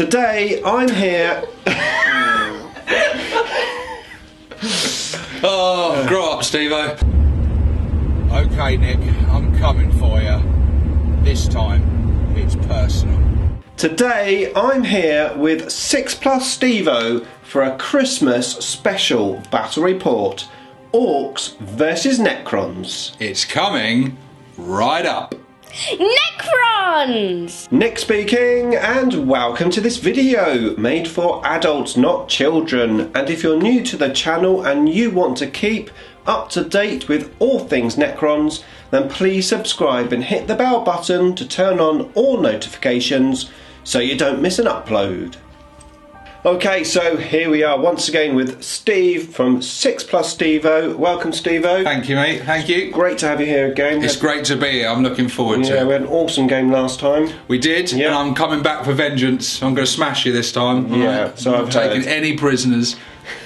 Today I'm here. Oh, grow up, Stevo. Okay, Nick, I'm coming for you. This time, it's personal. Today I'm here with 6+ Stevo for a Christmas special battle report. Orcs versus Necrons. It's coming right up. Necrons! Nick speaking, and welcome to this video made for adults, not children. And if you're new to the channel and you want to keep up to date with all things Necrons, then please subscribe and hit the bell button to turn on all notifications so you don't miss an upload. Okay, so here we are once again with Steve from 6+ Stevo. Welcome, Stevo. Thank you, mate. Thank you. Great to have you here again. It's great to be here. I'm looking forward to Yeah, it. we had an awesome game last time. We did, Yeah. and I'm coming back for vengeance. I'm going to smash you this time. Yeah, so I'm I've not taking heard. any prisoners.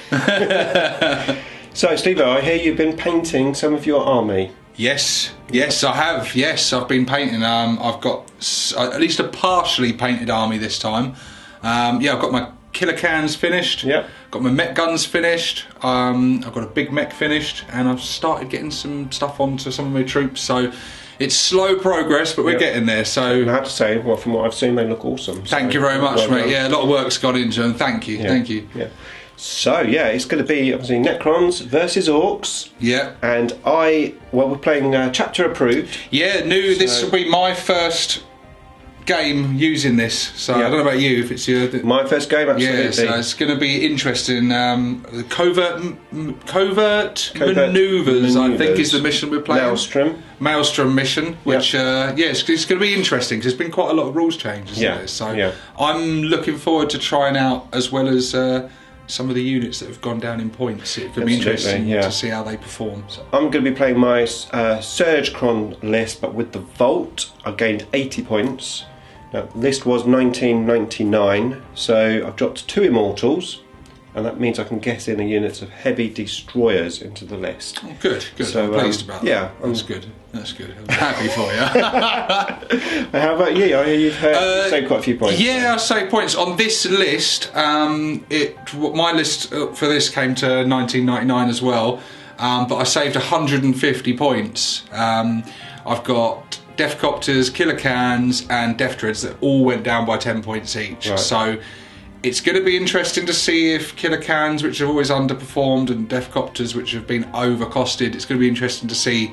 So, Stevo, I hear you've been painting some of your army. Yes, I have. Yes, I've been painting. I've got at least a partially painted army this time. Yeah, I've got my killer cans finished. Yep. Got my mech guns finished. I've got a big mech finished, and I've started getting some stuff onto some of my troops. So it's slow progress, but we're Yep. getting there. So And I have to say, well, from what I've seen, they look awesome. thank you very much, mate. Yeah, a lot of work's gone into them. Thank you, thank you. Yeah. So, yeah, it's going to be, obviously, Necrons versus Orcs. Yeah. And we're playing chapter approved. Yeah, this will be my first game using this. So Yeah. I don't know about you, if it's your... My first game, absolutely. Yeah, so it's going to be interesting. The covert manoeuvres, I think, is the mission we're playing. Maelstrom mission, which it's going to be interesting because there's been quite a lot of rules changes. Yeah, So yeah. I'm looking forward to trying out, as well as some of the units that have gone down in points. It could be interesting to see how they perform. I'm going to be playing my Surgecron list, but with the Vault, I gained 80 points. Now, the list was 1999, so I've dropped 2 Immortals, and that means I can get in a unit of heavy destroyers into the list. Oh, good. So, I'm pleased about that. yeah, That's good. I'm happy for you. How about you? I hear you've saved quite a few points. Yeah, I saved points on this list. My list for this came to 1999 as well, but I saved 150 points. I've got Deathcopters, Killer Cans, and Death Dreads that all went down by 10 points each. Right. So it's going to be interesting to see if Killer Cans, which have always underperformed, and Deathcopters, which have been overcosted, it's going to be interesting to see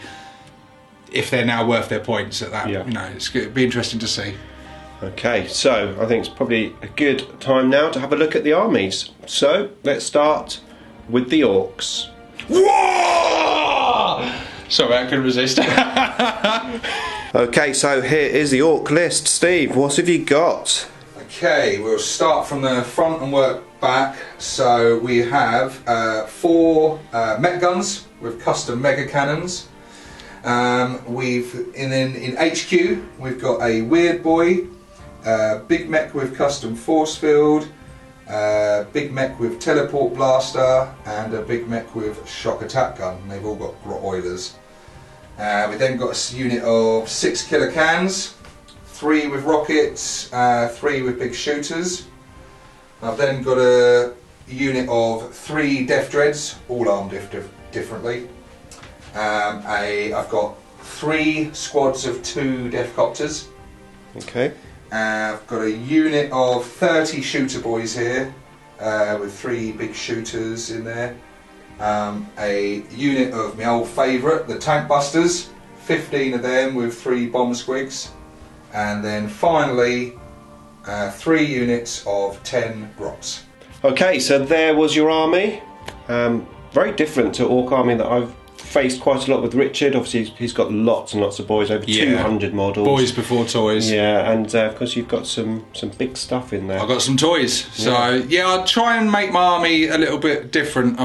if they're now worth their points at that. Yeah. You know, it's going to be interesting to see. Okay, so I think it's probably a good time now to have a look at the armies. So let's start with the Orcs. Whoa! Sorry, I couldn't resist. Okay, so here is the Orc list. Steve, what have you got? Okay, we'll start from the front and work back. So we have 4 mech guns with custom mega cannons. In HQ we've got a Weird Boy, big mech with custom force field, big mech with teleport blaster, and a big mech with shock attack gun. They've all got grot oilers. We then got a unit of 6 killer cans, 3 with rockets, 3 with big shooters. I've then got a unit of 3 Death Dreads, all armed differently. I've got 3 squads of 2 Deathcopters. Okay. I've got a unit of 30 shooter boys here, with 3 big shooters in there. A unit of my old favourite, the Tank Busters, 15 of them with 3 bomb squigs. And then finally 3 units of 10 grots. Okay, so there was your army. Very different to Orc army that I've faced quite a lot with Richard. Obviously he's got lots and lots of boys, over 200 models. Boys before toys. Yeah, and of course you've got some big stuff in there. I've got some toys, so yeah, I'll try and make my army a little bit different. I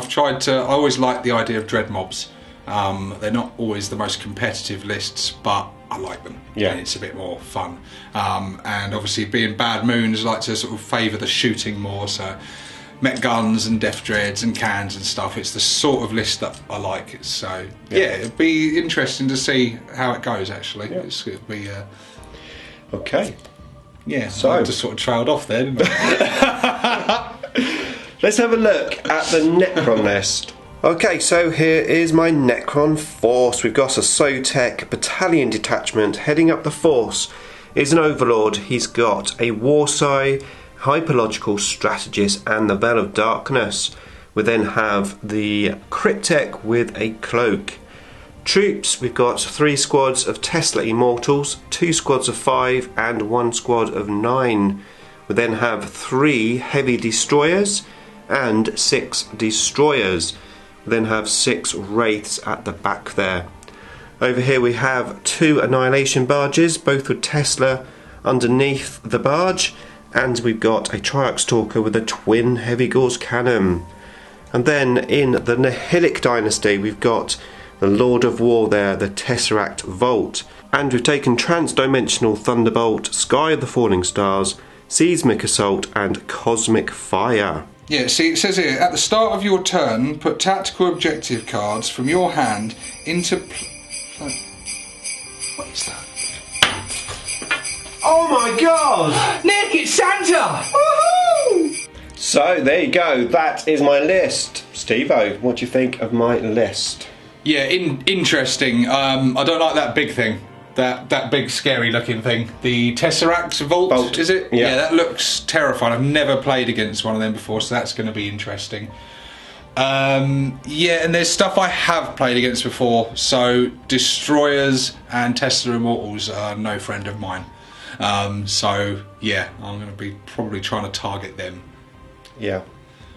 always like the idea of dread mobs. They're not always the most competitive lists, but I like them. Yeah, and it's a bit more fun. And obviously, being Bad Moons, I like to sort of favour the shooting more. So, mech guns and Death Dreads and cans and stuff. It's the sort of list that I like. So yeah, it'd be interesting to see how it goes. Actually, it'll be okay. Yeah, So I just sort of trailed off there, didn't I? let's have a look at the Necron list. Okay, so here is my Necron force. We've got a Sotek battalion detachment. Heading up the force is an Overlord. He's got a Warsaw, Hyperlogical Strategist and the Veil of Darkness. We then have the Cryptek with a Cloak. Troops, we've got 3 squads of Tesla Immortals, 2 squads of 5 and 1 squad of 9. We then have 3 Heavy Destroyers and 6 Destroyers. We then have 6 Wraiths at the back there. Over here we have 2 Annihilation Barges, both with Tesla underneath the barge, and we've got a Triarch Stalker with a twin Heavy Gauss cannon. And then in the Nihilic Dynasty we've got the Lord of War there, the Tesseract Vault. And we've taken Transdimensional Thunderbolt, Sky of the Falling Stars, Seismic Assault and Cosmic Fire. Yeah, see, it says here, at the start of your turn, put tactical objective cards from your hand into... What is that? Oh my god! Nick, it's Santa! Woohoo! So there you go, that is my list. Stevo, what do you think of my list? Yeah, interesting. I don't like that big thing. That big scary looking thing. The Tesseract Vault, is it? Yeah, that looks terrifying. I've never played against one of them before, so that's going to be interesting. Yeah, and there's stuff I have played against before, so Destroyers and Tesla Immortals are no friend of mine. So yeah, I'm going to be probably trying to target them. Yeah.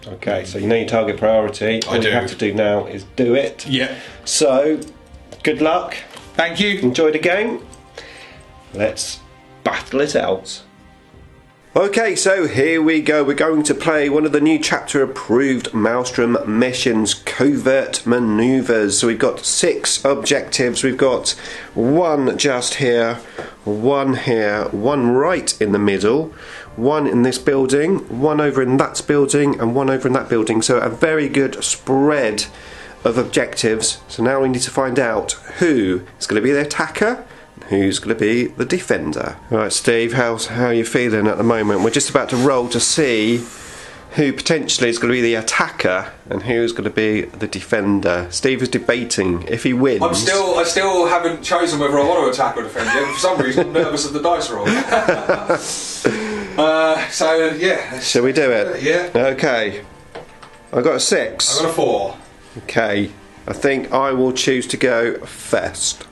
Okay, so you know your target priority. All you have to do now is do it. Yeah. So, good luck. Thank you. Enjoy the game. Let's battle it out. Okay, so here we go. We're going to play one of the new chapter approved Maelstrom missions, Covert Maneuvers. So we've got 6 objectives. We've got 1 just here, 1 here, 1 right in the middle, 1 in this building, 1 over in that building and 1 over in that building. So a very good spread of objectives. So now we need to find out who is going to be the attacker, who's going to be the defender. Alright Steve, how are you feeling at the moment? We're just about to roll to see who potentially is going to be the attacker and who's going to be the defender. Steve is debating if he wins. I still haven't chosen whether I want to attack or defend yet. For some reason I'm nervous of the dice roll. So yeah. Shall we do it? Yeah. Okay. I got a 6. I got a 4. Okay. I think I will choose to go first.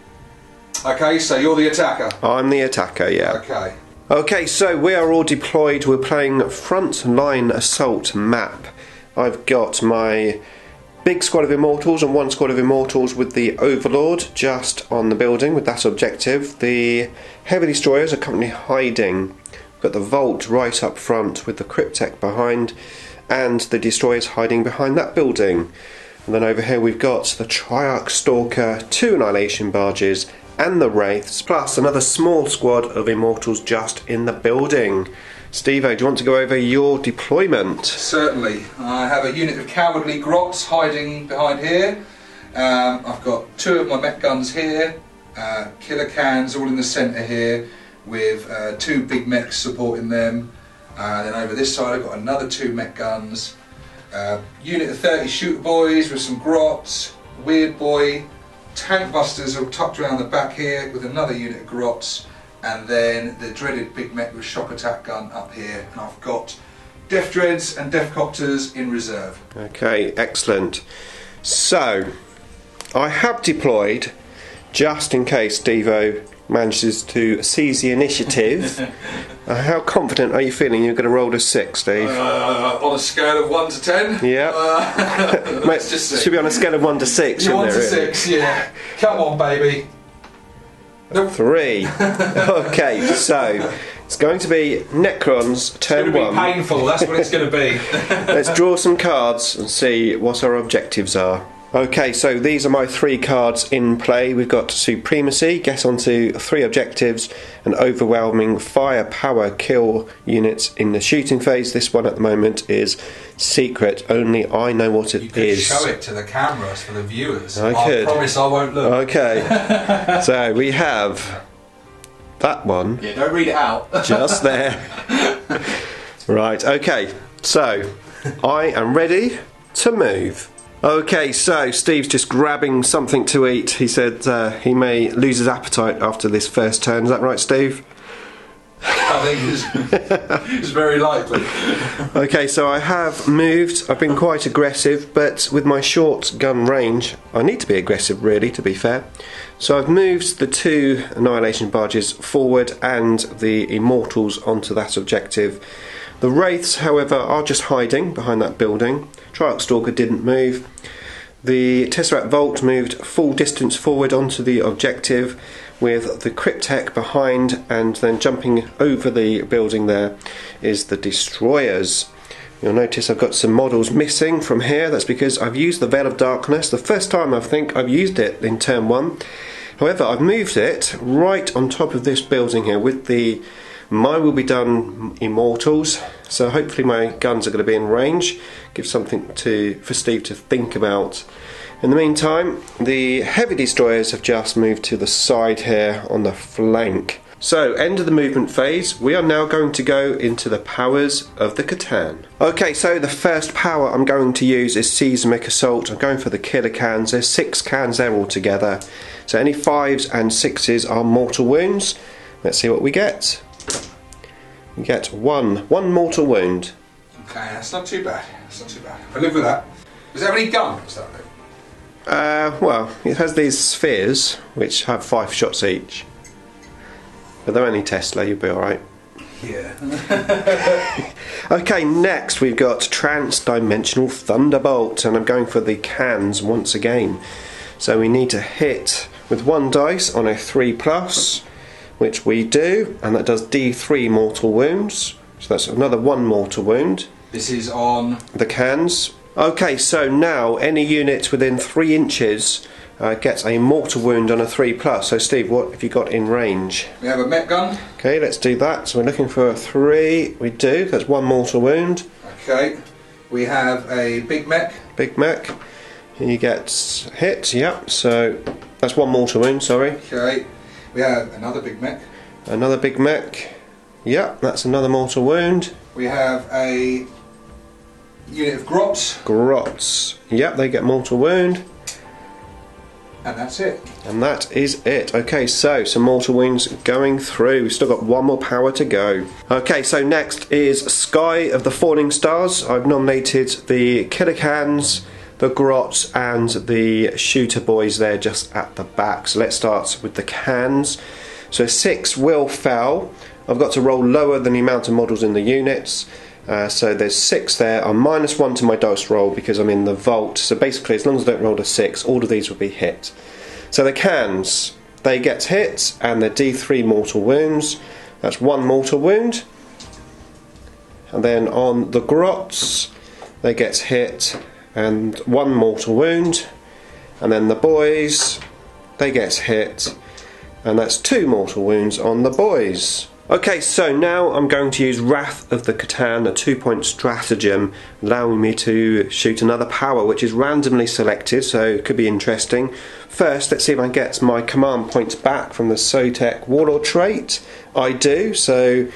Okay, so you're the attacker. I'm the attacker, yeah. Okay. Okay, so we are all deployed. We're playing Front Line Assault map. I've got my big squad of Immortals and 1 squad of Immortals with the Overlord just on the building with that objective. The Heavy Destroyers are currently hiding. We've got the Vault right up front with the Cryptek behind, and the Destroyers hiding behind that building. And then over here we've got the Triarch Stalker, 2 Annihilation Barges, and the Wraiths, plus another small squad of Immortals just in the building. Stevo, do you want to go over your deployment? Certainly. I have a unit of Cowardly Grots hiding behind here. I've got 2 of my mech guns here, killer cans all in the centre here, with 2 big mechs supporting them. Then over this side I've got another 2 mech guns, unit of 30 shooter boys with some grots, weird boy, tank busters are tucked around the back here with another unit of grots, and then the dreaded big mech with shock attack gun up here, and I've got Death Dreads and Death Copters in reserve. Okay, excellent. So I have deployed just in case Stevo manages to seize the initiative. How confident are you feeling you're going to roll a 6, Steve? On a scale of 1 to 10? Yeah. Let's just see. Should be on a scale of 1 to 6, shouldn't 1 it? to 6, yeah. Come on, baby. Nope. 3. Okay, so it's going to be Necrons, turn 1. It's going to be painful, that's what it's going to be. Let's draw some cards and see what our objectives are. Okay, so these are my 3 cards in play. We've got Supremacy, get onto 3 objectives, and Overwhelming Firepower, kill units in the shooting phase. This one at the moment is Secret, only I know what it is. You could show it to the cameras for the viewers. I could. promise I won't look. Okay, so we have that one. Yeah, don't read it out. Just there. Right, okay, so I am ready to move. Okay, so Steve's just grabbing something to eat. He said he may lose his appetite after this first turn. Is that right, Steve? I think it's very likely. Okay, so I have moved. I've been quite aggressive, but with my short gun range, I need to be aggressive, really, to be fair. So I've moved the 2 Annihilation barges forward and the Immortals onto that objective. The Wraiths, however, are just hiding behind that building. Triarch Stalker didn't move. The Tesseract Vault moved full distance forward onto the objective with the Cryptek behind, and then jumping over the building there is the Destroyers. You'll notice I've got some models missing from here. That's because I've used the Veil of Darkness. The first time I think I've used it in turn 1. However, I've moved it right on top of this building here with the Mine Will Be Done Immortals. So hopefully my guns are going to be in range. Give something for Steve to think about. In the meantime, the heavy destroyers have just moved to the side here on the flank. So, end of the movement phase. We are now going to go into the powers of the Catan. Okay, so the first power I'm going to use is Seismic Assault. I'm going for the killer cans. There's 6 cans there altogether. So any 5s and 6s are mortal wounds. Let's see what we get. We get one mortal wound. Okay, that's not too bad. That's not too bad. I live with that. Does it have any guns? Well, it has these spheres which have 5 shots each. But they're only Tesla, you'll be alright. Yeah. Okay, next we've got Trans-Dimensional Thunderbolt, and I'm going for the cans once again. So we need to hit with 1 dice on a 3+, which we do, and that does D3 mortal wounds. So that's another 1 mortal wound. This is on the cans. Okay, so now any unit within 3 inches gets a mortal wound on a 3+. So Steve, what have you got in range? We have a mech gun. Okay, let's do that. So we're looking for a 3. We do. That's 1 mortal wound. Okay. We have a big mech. Big mech. He gets hit. Yep. So that's 1 mortal wound. Sorry. Okay. We have another big mech. Another big mech. Yep. That's another mortal wound. We have a unit of grots. Grots. Yep. They get mortal wound. And that's it. And that is it. Okay, so some mortal wounds going through. We've still got 1 more power to go. Okay, so next is Sky of the Falling Stars. I've nominated the Killer Cans, the Grots, and the Shooter Boys there just at the back. So let's start with the cans. So 6 will fell. I've got to roll lower than the amount of models in the units. So there's 6 there. I'm -1 to my dice roll because I'm in the vault. So basically, as long as I don't roll a 6, all of these will be hit. So the cans, they get hit, and they're D3 mortal wounds. That's 1 mortal wound. And then on the grots, they get hit, and 1 mortal wound. And then the boys, they get hit, and that's 2 mortal wounds on the boys. Okay, so now I'm going to use Wrath of the Catan, a 2-point stratagem, allowing me to shoot another power, which is randomly selected, so it could be interesting. First, let's see if I can get my command points back from the Sotek Warlord trait. I do, so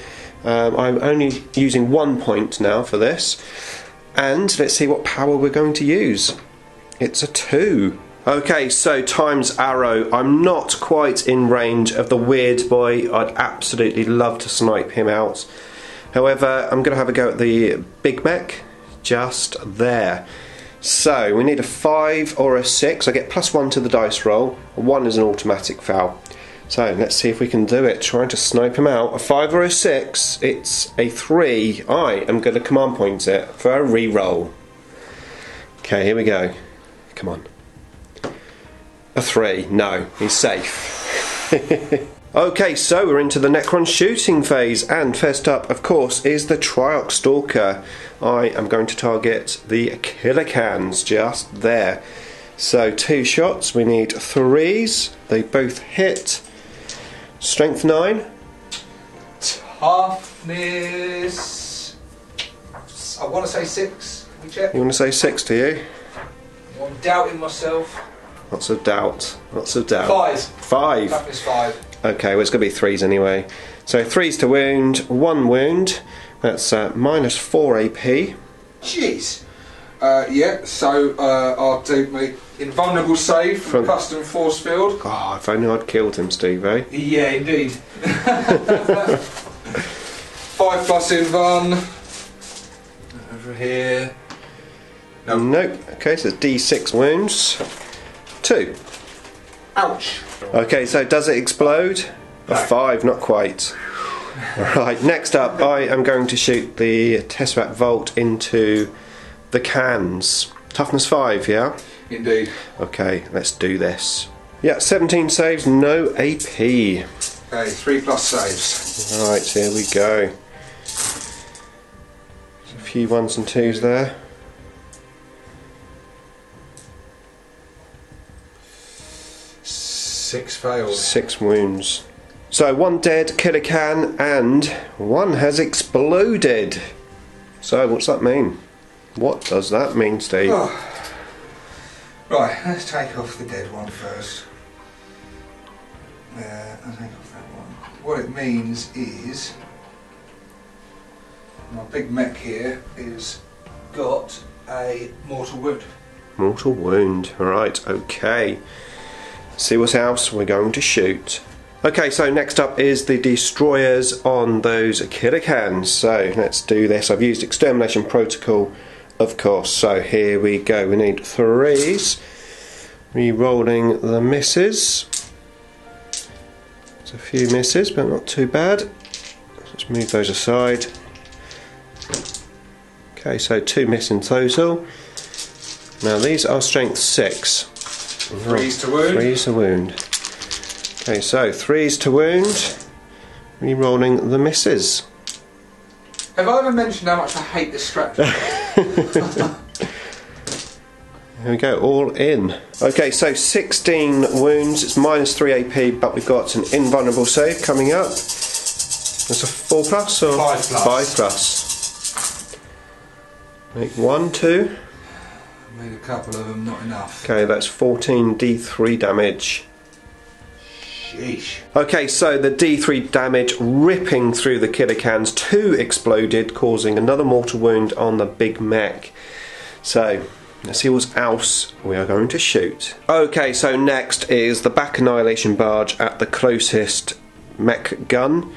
I'm only using 1 point now for this. And let's see what power we're going to use. It's a 2. Okay, so times arrow. I'm not quite in range of the weird boy. I'd absolutely love to snipe him out. However, I'm going to have a go at the big mech. Just there. So, we need a 5 or a 6. I get +1 to the dice roll. A 1 is an automatic foul. So, let's see if we can do it. Trying to snipe him out. A 5 or a 6. It's a 3. I am going to command point it for a re-roll. Okay, here we go. Come on. A 3. No, he's safe. Okay, so we're into the Necron shooting phase, and first up, of course, is the Triarch Stalker. I am going to target the Killer Cans just there. So 2 shots, we need 3s. They both hit. Strength 9. Toughness. I want to say 6. Can we check? You want to say 6, do you? I'm doubting myself. Lots of doubt. Lots of doubt. 5. 5. Toughness 5. Okay, well it's going to be 3s anyway. So 3s to wound, 1 wound. That's -4 AP. Jeez. Yeah, so I'll do my invulnerable save from custom force field. Oh, if only I'd killed him, Steve, eh? Yeah, indeed. 5+ invuln. Over here. No. Nope. Okay, so it's D6 wounds. 2. Ouch. Okay, so does it explode? A 5, not quite. Right, next up I am going to shoot the Tesseract Bolt into the cans. Toughness 5, yeah? Indeed. Okay, let's do this. Yeah, 17 saves, no AP. Okay, 3+ saves. Right, here we go. A few 1s and 2s there. 6 failed. 6 wounds. So 1 dead, killer can, and 1 has exploded. So what's that mean? What does that mean, Steve? Oh. Right, let's take off the dead one first. I'll take off that one. What it means is my big mech here is got a mortal wound. Mortal wound. Right, okay. See what else we're going to shoot. Okay, so next up is the destroyers on those killer cans. So let's do this. I've used extermination protocol, of course. So here we go. We need 3s. Re-rolling the misses. There's a few misses, but not too bad. Let's move those aside. Okay, so 2 miss in total. Now these are strength 6. 3s to wound. 3s to wound. Okay, so 3s to wound. Re-rolling the misses. Have I ever mentioned how much I hate this strategy? Here we go, all in. Okay, so 16 wounds, it's -3 AP, but we've got an invulnerable save coming up. That's a 4+ or 5+. 5+. Make 1, 2. Made a couple of them, not enough. Okay, that's 14 D3 damage. Sheesh. Okay, so the D3 damage ripping through the killer cans, 2 exploded, causing another mortal wound on the big mech. So let's see what else we are going to shoot. Okay, so next is the back annihilation barge at the closest mech gun.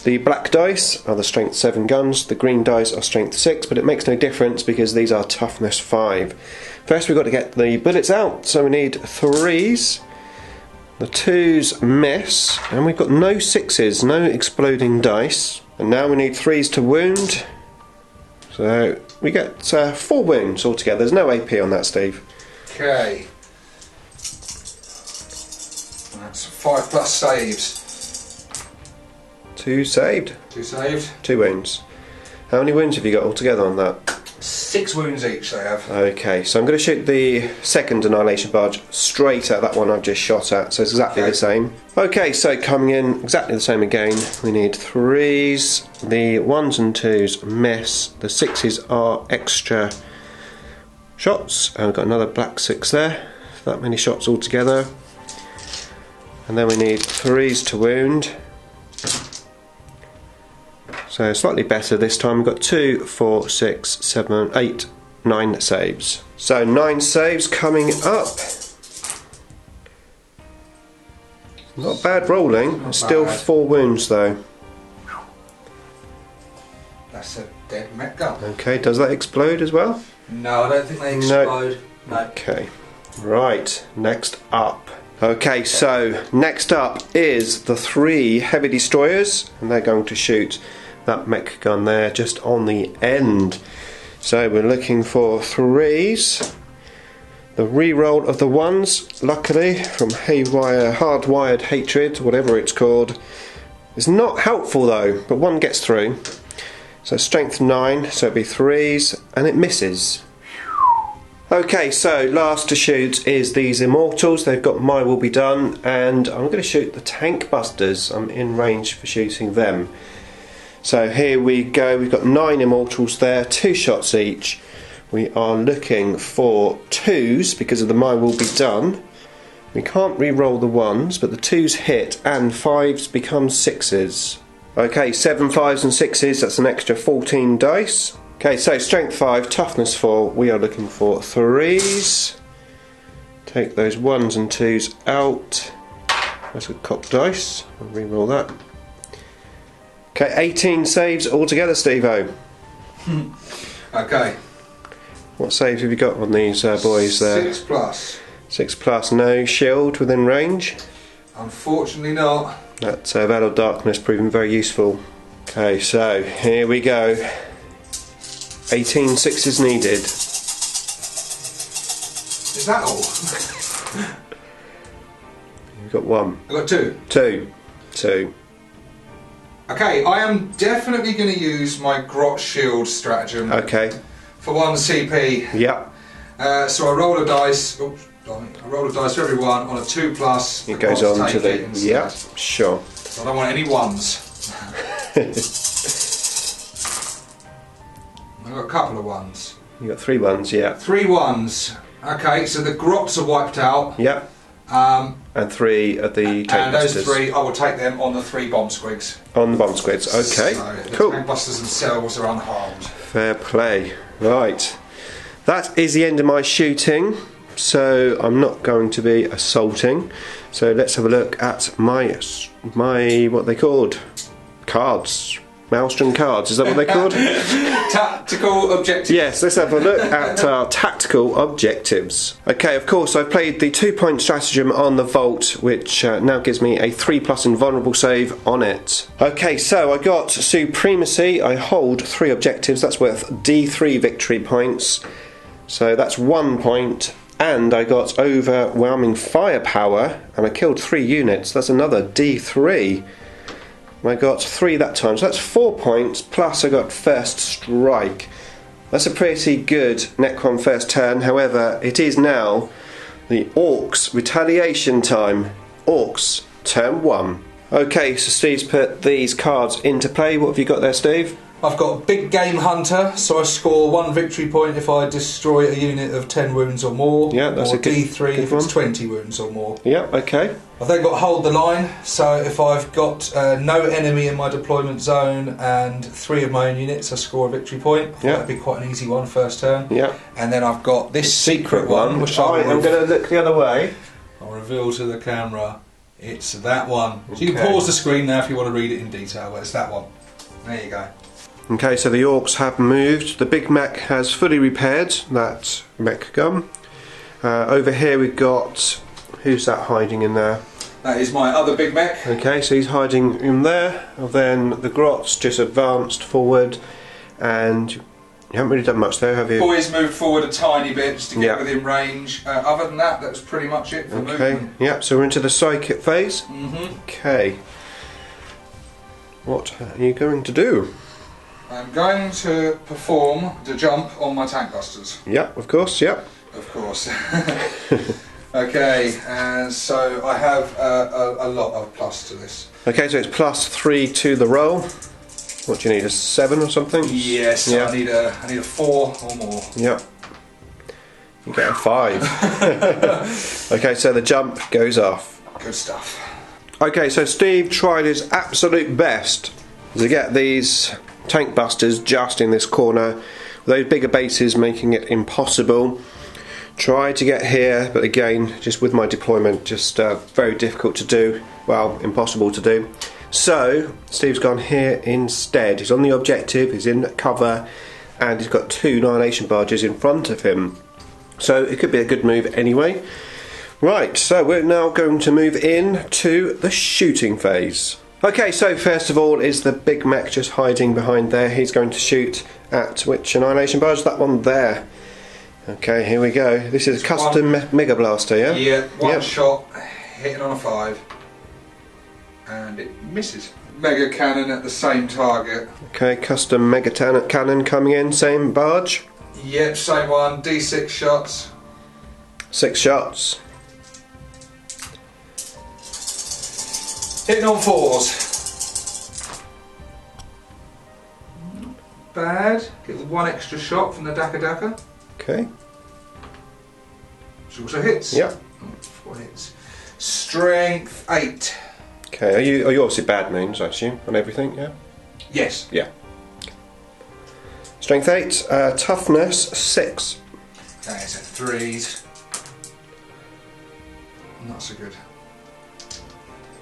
The black dice are the strength 7 guns, the green dice are strength 6, but it makes no difference because these are toughness 5. First we've got to get the bullets out, so we need 3s. The 2s miss, and we've got no 6s, no exploding dice. And now we need 3s to wound. So we get 4 wounds altogether. There's no AP on that, Steve. Okay. That's 5+ saves. 2 saved. 2 saved. 2 wounds. How many wounds have you got altogether on that? 6 wounds each they have. Okay, so I'm going to shoot the second annihilation barge straight at that one I've just shot at, so it's exactly the same. Okay, so coming in exactly the same again. We need 3s. The 1s and 2s miss. The 6s are extra shots. And we've got another black 6 there. That many shots altogether. And then we need 3s to wound. So slightly better this time. We've got 2, 4, 6, 7, 8, 9 saves. So 9 saves coming up. Not bad rolling. Not Still bad. 4 wounds though. That's a dead mech gun. Okay, does that explode as well? No, I don't think they explode. No. Okay, right, next up. Okay, so next up is the 3 heavy destroyers, and they're going to shoot that mech gun there just on the end. So we're looking for 3s. The re-roll of the 1s, luckily, from Haywire, Hardwired Hatred, whatever it's called, is not helpful though, but 1 gets through. So strength 9, so it'd be 3s, and it misses. Okay, so last to shoot is these Immortals. They've got My Will Be Done, and I'm going to shoot the Tank Busters. I'm in range for shooting them. So here we go, we've got 9 Immortals there, 2 shots each. We are looking for 2s because of the My Will Be Done. We can't re-roll the 1s, but the 2s hit and 5s become 6s. Okay, 7 5s and 6s, that's an extra 14 dice. Okay, so strength 5, toughness 4, we are looking for 3s. Take those 1s and 2s out. That's a cocked dice, I'll re-roll that. Okay, 18 saves altogether, Stevo. Okay. What saves have you got on these boys there? 6 plus. 6 plus, no shield within range. Unfortunately not. That Veil of Darkness proving very useful. Okay, so here we go. 18 sixes needed. Is that all? You've got 1. I've got 2. 2. Okay, I am definitely going to use my Grot Shield stratagem. Okay. For 1 CP. Yep. So I roll a dice. Oops, I roll a dice for every one on a 2 plus. It goes on to the. Yep, sure. So I don't want any 1s. I've got a couple of 1s. You got 3 1s, yeah. 3 1s. Okay, so the Grots are wiped out. Yep. And 3 of the tank and those busters. 3, I will take them on the 3 bomb squigs. On the bomb squids, okay. So the cool. tank busters themselves are unharmed. Fair play. Right. That is the end of my shooting. So I'm not going to be assaulting. So let's have a look at my what they called cards. Maelstrom cards, is that what they're called? Tactical objectives. Yes, let's have a look at our tactical objectives. Okay, of course, I've played the 2-point stratagem on the Vault, which now gives me a 3+ invulnerable save on it. Okay, so I got Supremacy. I hold 3 objectives. That's worth D3 victory points. So that's 1 point. And I got Overwhelming Firepower, and I killed 3 units. That's another D3. I got 3 that time, so that's 4 points, plus I got First Strike. That's a pretty good Necron first turn, however, it is now the Orcs retaliation time. Orcs, turn 1. Okay, so Steve's put these cards into play. What have you got there, Steve? I've got Big Game Hunter, so I score 1 victory point if I destroy a unit of 10 wounds or more. Yeah, that's or a good, D3 if one. it's 20 wounds or more. Yeah, okay. I've then got Hold the Line, so if I've got no enemy in my deployment zone and 3 of my own units, I score a victory point. Yeah. That'd be quite an easy one first turn. Yeah. And then I've got this secret one, which I'm going to look the other way. I'll reveal to the camera. It's that one. So you Okay. can pause the screen now if you want to read it in detail, but it's that one. There you go. Okay, so the Orcs have moved. The Big Mech has fully repaired that mech gun. Over here we've got... Who's that hiding in there? That is my other Big Mech. Okay, so he's hiding in there. Then the Grots just advanced forward, and you haven't really done much there, have you? Boys moved forward a tiny bit just to get Yeah. within range. Other than that, that's pretty much it for Okay, movement. yeah, so we're into the psychic phase. Okay. What are you going to do? I'm going to perform the jump on my tank busters. Yeah, of course, yeah. Of course. Okay, and so I have a lot of plus to this. Okay, so it's +3 to the roll. What do you need, a 7 or something? Yes, Yeah. I need a 4 or more. Yeah. You get a 5. Okay, so the jump goes off. Good stuff. Okay, so Steve tried his absolute best to get these tank busters just in this corner. Those bigger bases making it impossible. Tried to get here, but again, just with my deployment, just very difficult to do. Well, impossible to do. So, Steve's gone here instead. He's on the objective, he's in cover, and he's got 2 Annihilation Barges in front of him. So, it could be a good move anyway. Right, so we're now going to move in to the shooting phase. Okay, so first of all is the Big Mech just hiding behind there. He's going to shoot at which Annihilation Barge? That one there. Okay, here we go. This is a custom Mega Blaster, yeah? Yeah, one Yep. shot, hitting on a 5, and it misses. Mega cannon at the same target. Okay, custom Mega Cannon coming in, same barge. Yep, same one, D6 shots. 6 shots. Hitting on 4s. Not bad. Get 1 extra shot from the Daka. Okay. Which also hits. Yep. 4 hits. Strength 8. Okay, are you obviously bad moons, I assume, on everything, yeah? Yes. Yeah. Strength 8, toughness 6. Okay, so 3s. Not so good.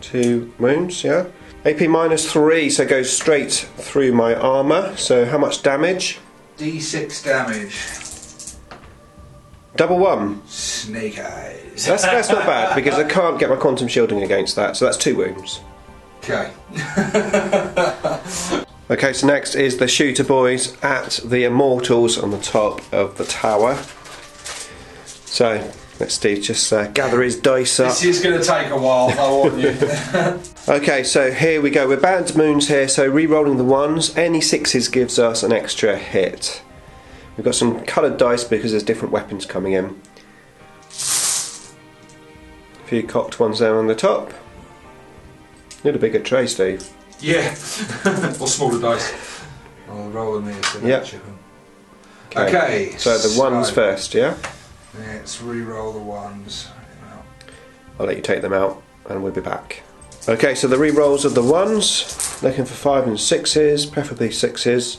2 wounds, yeah. AP minus 3, so it goes straight through my armour. So how much damage? D6 damage. Double 1. Snake eyes. That's not bad, because I can't get my quantum shielding against that, so that's 2 wounds. Okay. Okay, so next is the shooter boys at the immortals on the top of the tower. So let Steve just gather his dice up. This is going to take a while, I warn you. Okay, so here we go. We're bad moons here, so re-rolling the 1s. Any 6s gives us an extra hit. We've got some coloured dice because there's different weapons coming in. A few cocked ones there on the top. Need a bigger tray, Steve. Yeah. Or smaller dice. I'll roll them here so Yep. chip them. Okay. So the 1s first, yeah? Let's re-roll the 1s. I'll let you take them out and we'll be back. Okay, so the re-rolls of the 1s. Looking for 5 and 6s, preferably 6s.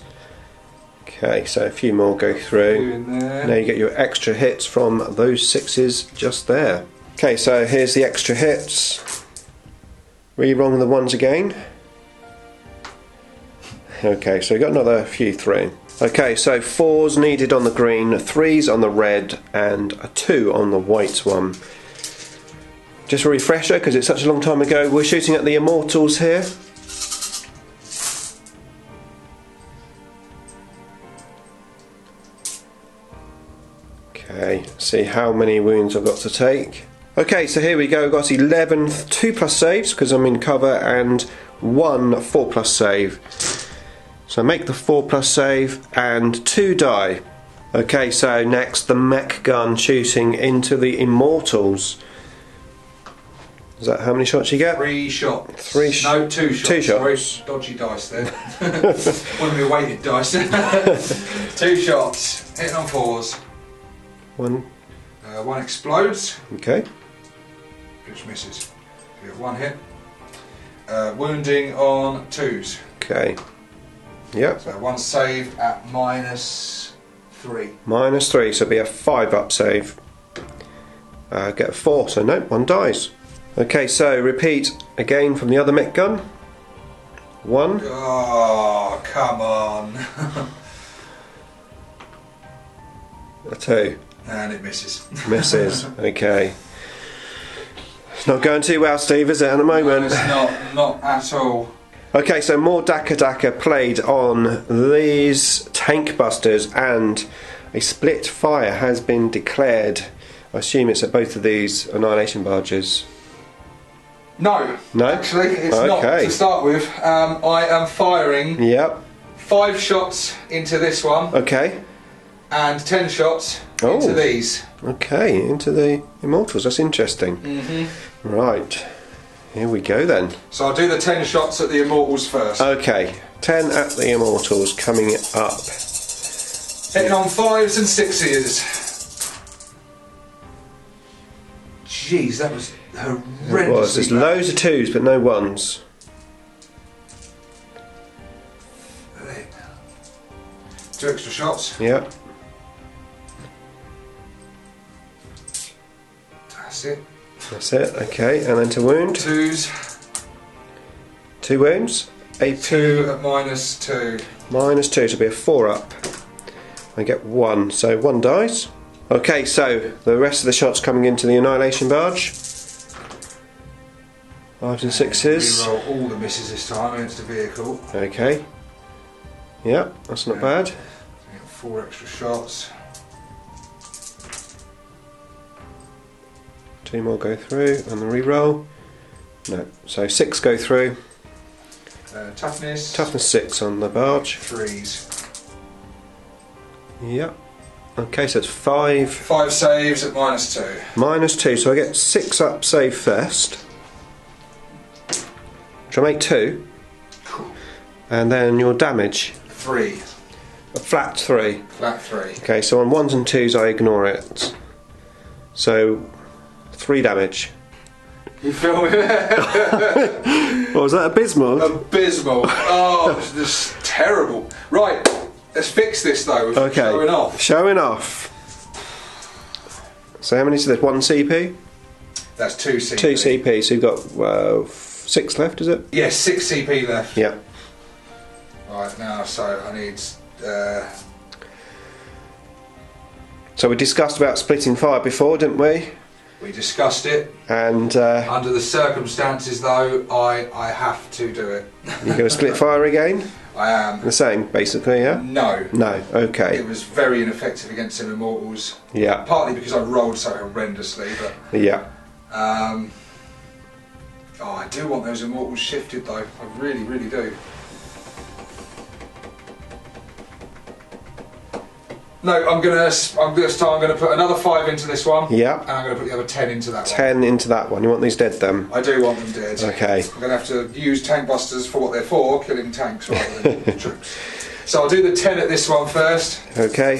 Okay, so a few more go through. Now you get your extra hits from those 6s just there. Okay, so here's the extra hits. Re-rolling the 1s again. Okay, so we've got another few through. Okay, so 4s needed on the green, 3s on the red, and a 2 on the white one. Just a refresher, because it's such a long time ago, we're shooting at the immortals here. Okay, see how many wounds I've got to take. Okay, so here we go, I've got 11 2+ saves, because I'm in cover, and 1 4+ save. So make the 4+ save and 2 die. Okay, so next the mech gun shooting into the immortals. Is that how many shots you get? 3 shots. 3 shots. No, 2 shots. 2 shots. Sorry, dodgy dice there. One of my weighted dice. 2 shots. Hitting on 4s. 1. 1 explodes. Okay. Which misses. We have 1 hit. Wounding on 2s. Okay. Yep. So 1 save at -3. -3, so it'll be a 5 up save. Get a 4, so no, 1 dies. Okay, so repeat again from the other mech gun. 1. Oh, come on. A 2. And it misses. Misses. Okay. It's not going too well, Steve, is it, at the moment? No, it's not at all. Okay, so more Daka played on these tank busters, and a split fire has been declared. I assume it's at both of these annihilation barges. No. No? Actually, it's not to start with. I am firing Yep. 5 shots into this one Okay. and 10 shots into these. Okay, into the immortals. That's interesting. Right. Here we go then. So I'll do the 10 shots at the immortals first. Okay, 10 at the immortals coming up. Hitting on 5s and 6s. Jeez, that was horrendous. There's loads of 2s but no 1s. 2 extra shots. Yep. That's it. That's it. Okay, and then to wound. 2s. 2 wounds. A 2 at -2. -2, so it'll be a 4 up. I get 1, so 1 dies. Okay, so the rest of the shots coming into the annihilation barge. 5s and 6s. Reroll all the misses this time against the vehicle. Okay. Yep, that's not bad. 4 extra shots. 2 more go through on the re-roll. No, so 6 go through. Toughness. Toughness 6 on the barge. 3s. Yep. Okay, so it's 5. 5 saves at -2. -2, so I get 6 up save first. Which I make 2. And then your damage. 3. A flat 3. Flat 3. Okay, so on 1s and 2s I ignore it. So 3 damage. You feel me? What was that, abysmal? Abysmal. Oh, this is terrible. Right, let's fix this though. Okay. Showing off. Showing off. So how many is this? 1 CP? That's 2 CP. 2 CP, so you've got 6 left, is it? Yes, 6 CP left. Yeah. Right, now, so I need... So we discussed about splitting fire before, didn't we? We discussed it. And under the circumstances though, I have to do it. you're going to split fire again? I am. The same, basically, yeah? No. No, okay. It was very ineffective against some Immortals. Yeah. Partly because I rolled so horrendously, but... Yeah. Oh, I do want those Immortals shifted though. I really, really do. No, I'm gonna put another 5 into this one. Yeah. And I'm gonna put the other 10 into that 10 into that one. You want these dead then? one. I do want them dead. Okay. I'm gonna have to use tank busters for what they're for, killing tanks rather than troops. So I'll do the 10 at this one first. Okay.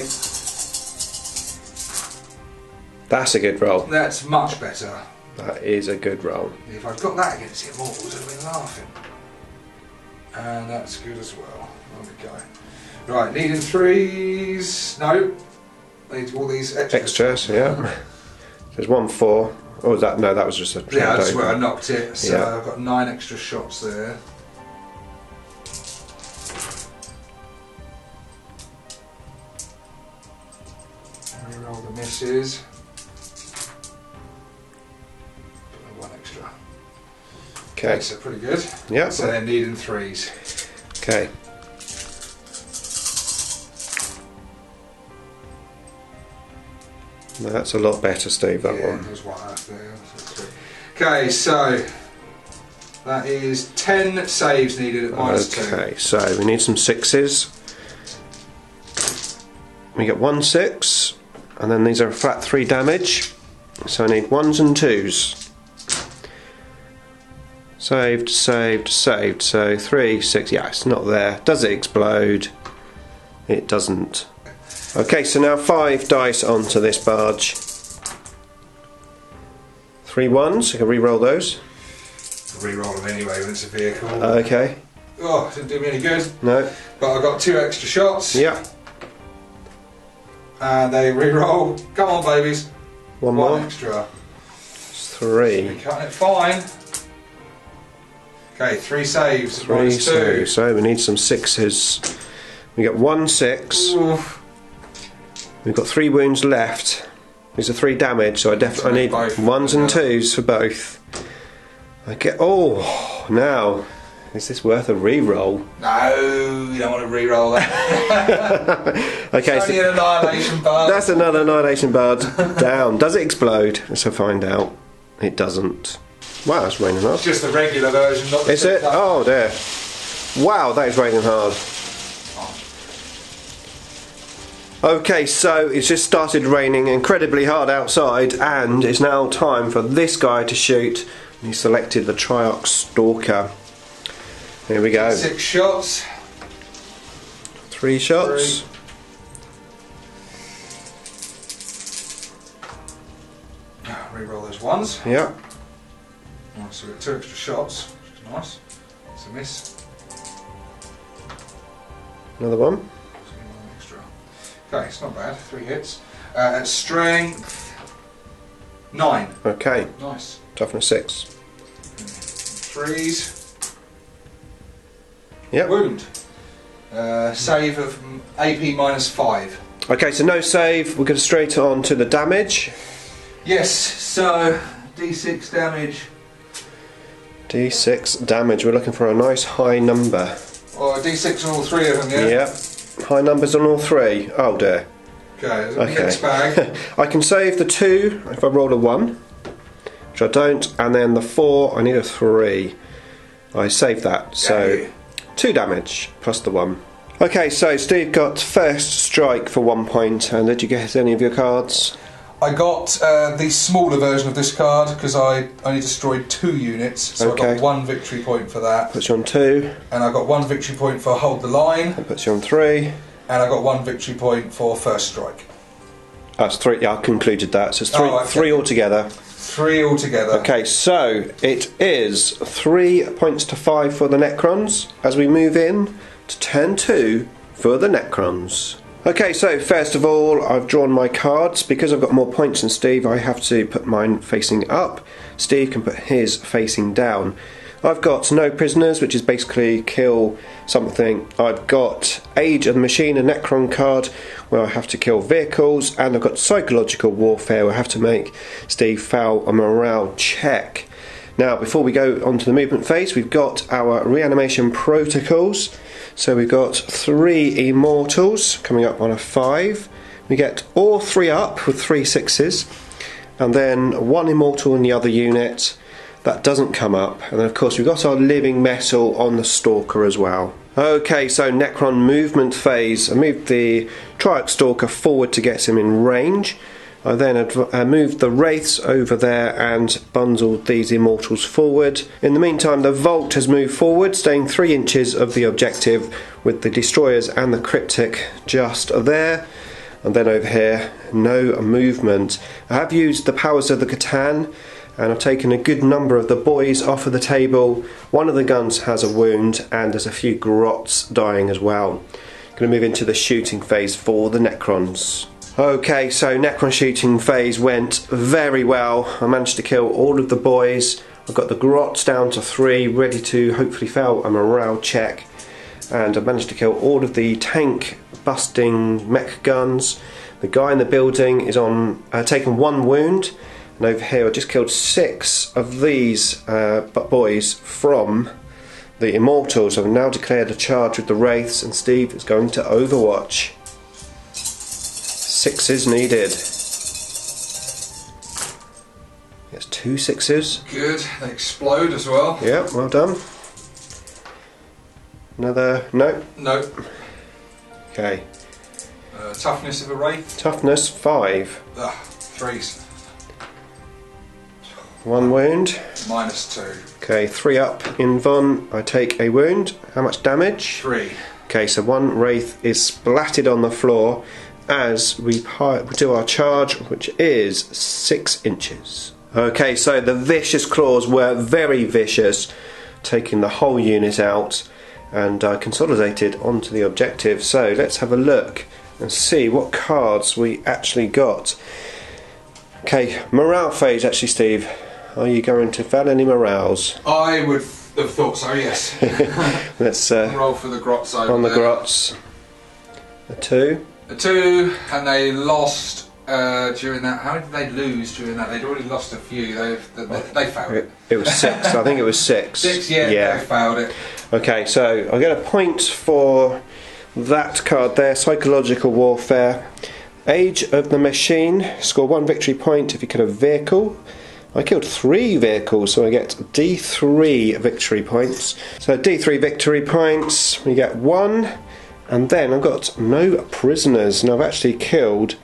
That's a good roll. That's much better. That is a good roll. If I'd got that against the Immortals, I'd have been laughing. And that's good as well. There we go. Right, needing 3s. No. I need all these extras. Extras, yeah. There's 1 4. Oh, was that? No, that was just a trade Yeah, that's over. where I knocked it. So Yeah. I've got 9 extra shots there. Reroll the misses. Put 1 extra. Okay. So pretty good. Yeah. So they're needing 3s. Okay. No, that's a lot better, Steve, that Yeah, one. there's 1 after there. Okay, so that is 10 saves needed at -2. Okay, so we need some 6s. We get 1 6, and then these are flat 3 damage. So I need 1s and 2s. Saved, saved, saved. So 3, 6. Yeah, it's not there. Does it explode? It doesn't. Okay, so now 5 dice onto this barge. 3 1s. I can re-roll those. Reroll them anyway when it's a vehicle. Okay. Oh, didn't do me any good. No. But I got 2 extra shots. Yeah. And they re-roll. Come on, babies. 1 1 more. extra. It's 3. We're cutting it fine. Okay, 3 saves. 3 -2. saves. So we need some 6s. We get 1 6. Oof. We've got 3 wounds left. These are 3 damage, so I definitely need both. 1s and 2s for both. I get. Oh, now is this worth a re-roll? No, you don't want to re-roll that. Okay, It's only so an annihilation bar. that's another annihilation bard down. Does it explode? Let's find out. It doesn't. Wow, it's raining hard. It's just the regular version, not the Is it? stepped up. Oh dear. Wow, that is raining hard. Okay, so it's just started raining incredibly hard outside, and it's now time for this guy to shoot. He selected the Triarch Stalker. Here we go. 6 shots. 3 shots. 3. Re-roll those 1s. Yeah. Oh, so we've got 2 extra shots, which is nice. It's a miss. Another one. So 1 extra. Okay, it's not bad. 3 hits. At strength 9. Okay. Nice. Toughness 6. 3s. Yep. Wound. Save of AP -5. Okay, so no save. We're going straight on to the damage. Yes, so D6 damage. D6 damage. We're looking for a nice high number. Or D6 on all 3 of them, yeah? Yep. High numbers on all 3. Oh dear. Okay, it's a Okay. mixed bag. I can save the 2 if I roll a 1, which I don't, and then the 4, I need a 3. I saved that, so Yeah. 2 damage plus the 1. Okay, so Steve got first strike for 1 point, and did you get any of your cards? I got the smaller version of this card because I only destroyed 2 units, so I Okay. got 1 victory point for that. Puts you on 2, And I got 1 victory point for hold the line, that puts you on 3. and I got 1 victory point for first strike. That's 3, yeah, I concluded that, so it's 3, Oh, okay. 3 altogether. 3 altogether. Okay, so it is 3 points to 5 for the Necrons as we move in to turn 2 for the Necrons. Okay, so first of all, I've drawn my cards. Because I've got more points than Steve, I have to put mine facing up. Steve can put his facing down. I've got no prisoners, which is basically kill something. I've got Age of the Machine, a Necron card, where I have to kill vehicles, and I've got Psychological Warfare, where I have to make Steve fail a morale check. Now, before we go on to the movement phase, we've got our reanimation protocols. So we've got 3 Immortals coming up on a 5. We get all 3 up with 3 6s, and then 1 Immortal in the other unit. That doesn't come up, and then of course we've got our living metal on the Stalker as well. Okay, so Necron movement phase. I moved the Triarch Stalker forward to get him in range. I then moved the Wraiths over there and bundled these Immortals forward. In the meantime, the Vault has moved forward, staying 3 inches of the objective, with the Destroyers and the Cryptic just there. And then over here, no movement. I have used the powers of the Catan, and I've taken a good number of the boys off of the table. One of the guns has a wound, and there's a few grots dying as well. Going to move into the shooting phase for the Necrons. Okay, so Necron shooting phase went very well. I managed to kill all of the boys. I've got the grots down to 3, ready to hopefully fail a morale check. And I managed to kill all of the tank busting mech guns. The guy in the building is on taken 1 wound. And over here I just killed 6 of these boys from the Immortals. I've now declared a charge with the Wraiths, and Steve is going to Overwatch. 6s needed. Yes, 2 6s. Good, they explode as well. Yeah, well done. Another, no? No. Okay. Toughness of a Wraith? Toughness 5. 3s. 1 wound. -2. Okay, 3 up in Von. I take a wound. How much damage? 3. Okay, so 1 Wraith is splatted on the floor as we do our charge, which is 6 inches. Okay, so the vicious claws were very vicious, taking the whole unit out, and consolidated onto the objective. So let's have a look and see what cards we actually got. Okay, morale phase actually, Steve. Are you going to fail any morales? I would have thought so, yes. Let's roll for the grots over on the there. grots. A 2. A 2, and they lost during that. How did they lose during that? They'd already lost a few. They failed it. It was 6. I think it was 6. 6, yeah, they failed it. Okay, so I get a point for that card there, Psychological Warfare. Age of the Machine, score 1 victory point if you kill a vehicle. I killed 3 vehicles, so I get D3 victory points. So D3 victory points, we get 1, and then I've got no prisoners, and I've actually killed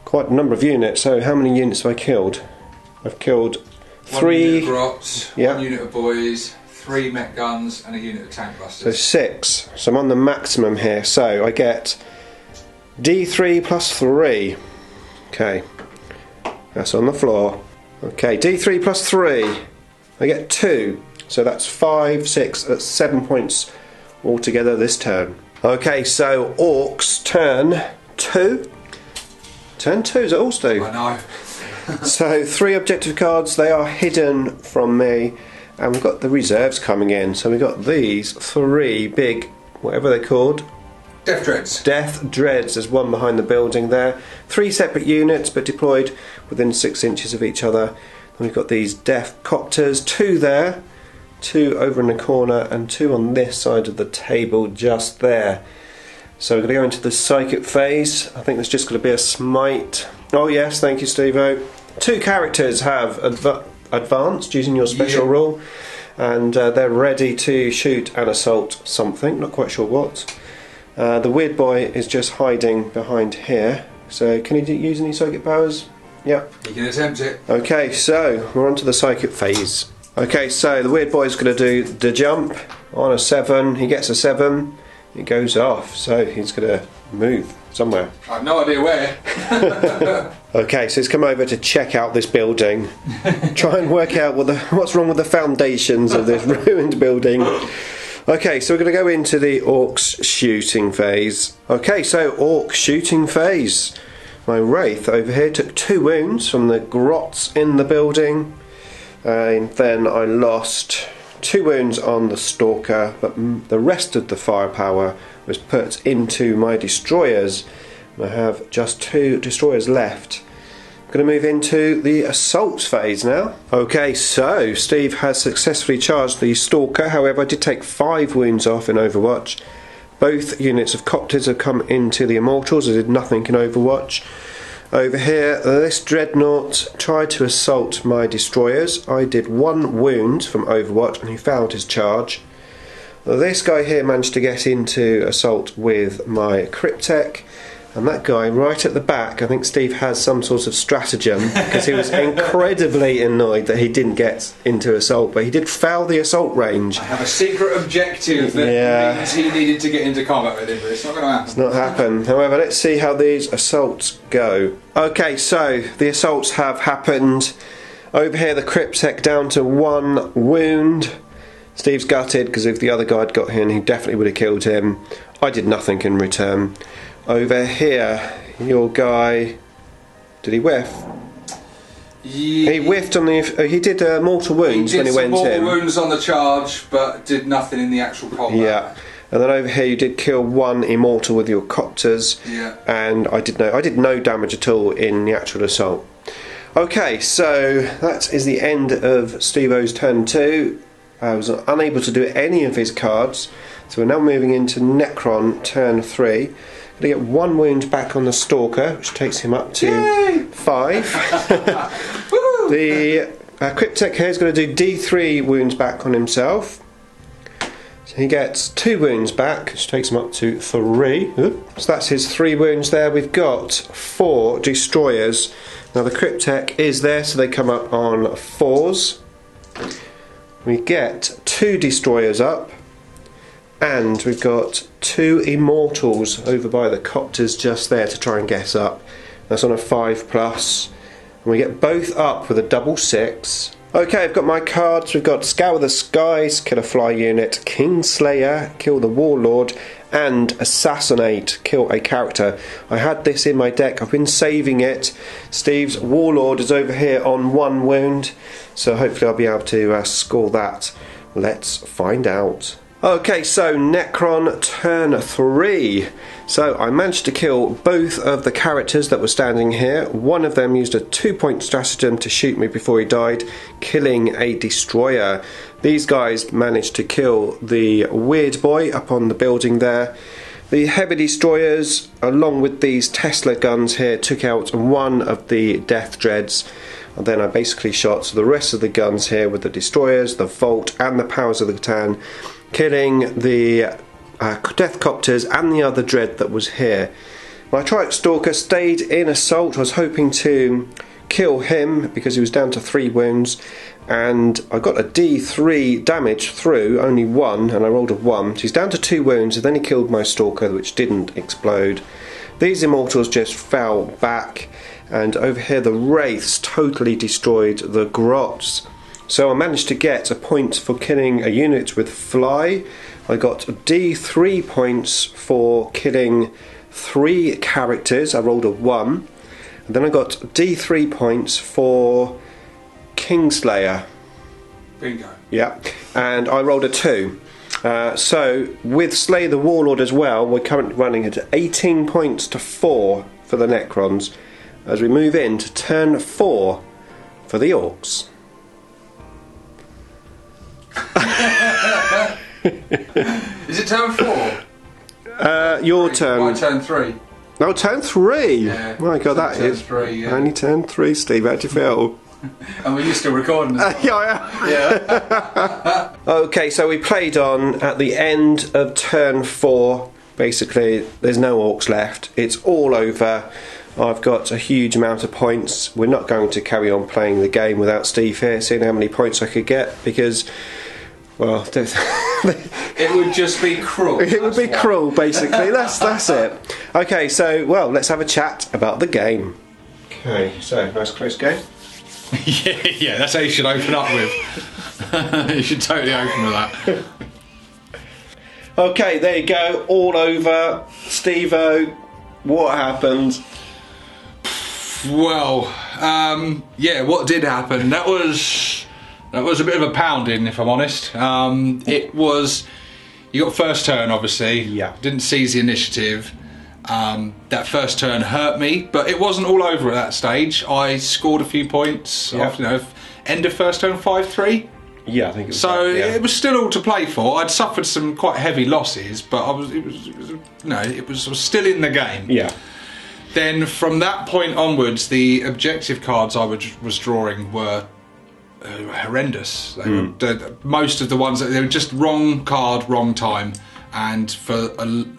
quite a number of units. So how many units have I killed? I've killed 3. 1 unit of grots, yeah. 1 unit of boys, 3 mech guns, and a unit of tank So busters. 6. So I'm on the maximum here. So I get D3 plus 3. Okay, that's on the floor. Okay, D3 plus 3. I get 2. So that's 5, 6, that's 7 points altogether this turn. Okay, so Orcs turn 2. Turn 2, is it all, Steve? I know. So 3 objective cards, they are hidden from me, and we've got the reserves coming in. So we've got these 3 big, whatever they're called, Death Dreads. Death Dreads. There's 1 behind the building there. 3 separate units, but deployed within 6 inches of each other. Then we've got these Death Copters, 2 there, 2 over in the corner, and 2 on this side of the table just there. So we're going to go into the psychic phase. I think there's just going to be a smite. Oh yes, thank you, Stevo. 2 characters have advanced using your special rule, and they're ready to shoot and assault something, not quite sure what. The weird boy is just hiding behind here. So can he use any psychic powers? Yep. You can attempt it. Okay, so we're on to the psychic phase. Okay, so the weird boy's going to do the jump on a 7. He gets a 7. It goes off, so he's going to move. somewhere. I have no idea where. Okay, so he's come over to check out this building, try and work out what's wrong with the foundations of this ruined building. Okay, so we're going to go into the Orcs shooting phase. Okay, so Orc shooting phase. My Wraith over here took 2 wounds from the grots in the building, and then I lost 2 wounds on the Stalker, but the rest of the firepower was put into my destroyers. I have just 2 destroyers left. I'm going to move into the assault phase now. Okay, so Steve has successfully charged the Stalker, however I did take 5 wounds off in Overwatch. Both units of Copters have come into the Immortals. I did nothing in Overwatch. Over here, this Dreadnought tried to assault my destroyers. I did 1 wound from Overwatch and he failed his charge. This guy here managed to get into assault with my Cryptek. And that guy right at the back, I think Steve has some sort of stratagem, because he was incredibly annoyed that he didn't get into assault, but he did foul the assault range. I have a secret objective that means he needed to get into combat with him, but it's not going to happen. It's not happen. However, let's see how these assaults go. Okay, so the assaults have happened. Over here, the Cryptek down to 1 wound. Steve's gutted, because if the other guy had got him, he definitely would have killed him. I did nothing in return. Over here, your guy, did he whiff? He whiffed on the. He did mortal wounds when he went in. He did mortal wounds on the charge, but did nothing in the actual combat. Yeah, and then over here you did kill 1 immortal with your Copters. Yeah. And I did no damage at all in the actual assault. Okay, so that is the end of Stevo's turn 2. I was unable to do any of his cards, so we're now moving into Necron turn 3. To get 1 wound back on the Stalker, which takes him up to 5. The Cryptek here is going to do D3 wounds back on himself. So he gets 2 wounds back, which takes him up to 3. So that's his 3 wounds there. We've got 4 destroyers. Now the Cryptek is there, so they come up on 4s. We get 2 destroyers up. And we've got 2 immortals over by the Copters just there to try and get up. That's on a 5+. And we get both up with a double 6. Okay, I've got my cards. We've got Scour the Skies, kill a fly unit, Kingslayer, kill the Warlord, and Assassinate, kill a character. I had this in my deck. I've been saving it. Steve's Warlord is over here on 1 wound. So hopefully I'll be able to score that. Let's find out. Okay, so Necron turn 3. So I managed to kill both of the characters that were standing here. One of them used a 2-point stratagem to shoot me before he died, killing a destroyer. These guys managed to kill the weird boy up on the building there. The heavy destroyers, along with these Tesla guns here, took out 1 of the Death Dreads. And then I basically shot the rest of the guns here with the destroyers, the Vault and the Powers of the Catan, killing the Death Copters and the other Dread that was here. My Trike Stalker stayed in assault. I was hoping to kill him because he was down to 3 wounds, and I got a D3 damage through, only 1, and I rolled a 1. So he's down to 2 wounds, and then he killed my Stalker, which didn't explode. These Immortals just fell back, and over here the Wraiths totally destroyed the Grots. So I managed to get a point for killing a unit with Fly. I got D3 points for killing 3 characters. I rolled a 1. And then I got D3 points for Kingslayer. Bingo. Yeah. And I rolled a 2. So with Slay the Warlord as well, we're currently running at 18 points to 4 for the Necrons, as we move into turn 4 for the Orcs. Is it turn 4? Your turn. My turn 3. Oh, turn 3! Yeah, My God, that turn is 3, yeah. only turn 3, Steve. How do you feel? And were you still recording? Yeah, I am. Yeah. Okay, so we played on at the end of turn 4. Basically, there's no Orcs left. It's all over. I've got a huge amount of points. We're not going to carry on playing the game without Steve here, seeing how many points I could get, because, well, it would just be cruel. It would be cruel, basically. That's it. Okay, so, well, let's have a chat about the game. Okay, so, nice close game. Yeah, that's how you should open up with. You should totally open with that. Okay, there you go, all over. Stevo, what happened? Well, yeah, what did happen? That was a bit of a pounding, if I'm honest. It was, you got first turn, obviously. Yeah. Didn't seize the initiative. That first turn hurt me, but it wasn't all over at that stage. I scored a few points. Yeah. After, end of first turn 5-3. Yeah, I think it was. So that, yeah. it was still all to play for. I'd suffered some quite heavy losses, but I was still in the game. Yeah. Then from that point onwards, the objective cards I was drawing were horrendous. They were, most of the ones, they were just wrong card, wrong time, and for